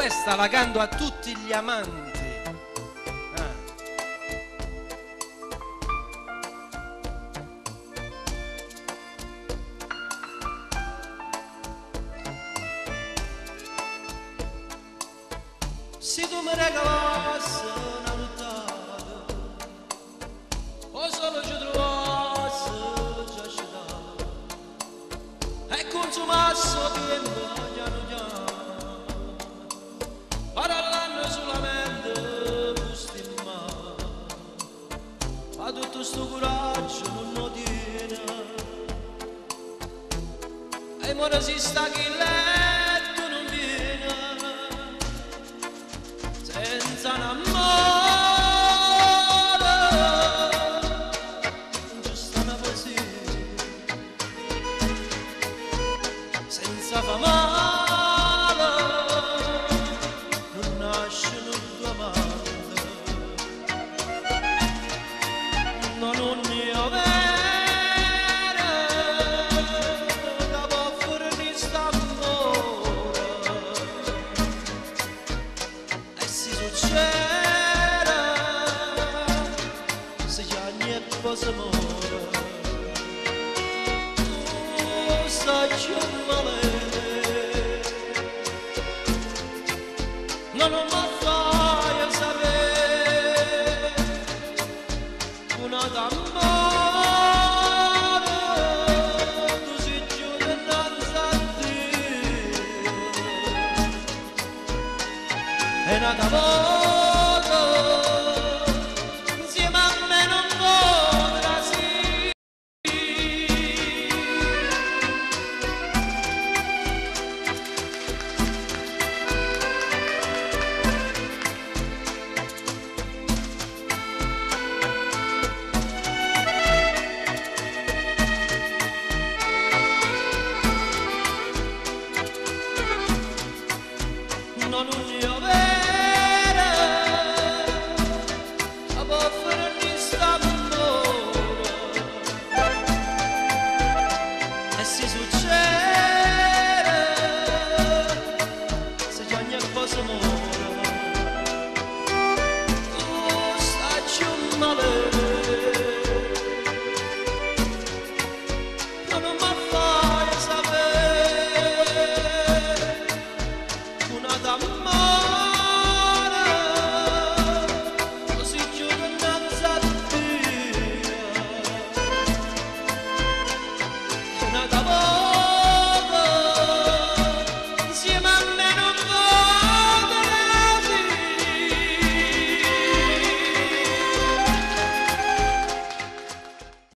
questa la canto a tutti gli amanti. Se tu mi regalassi una nottata, o solo ci trovassi già citato, e consumassi tempo piano piano, parlando solamente busti in mano, ma tutto sto coraggio non lo tiene, e ora si sta chi letto non viene, senza un amore, giusto una poesia, senza fa male, non nasce due amante, non ne ho vero, che può fornire st'amore, e si succede, se già niente posso muore, sta giù male. Non mi fai sapere una d'amore, tu sei giù dinanzi a Dio, e una d'amore insieme a me non potrà sì. Non ne ho vero, a può fornire st'amore, e si succede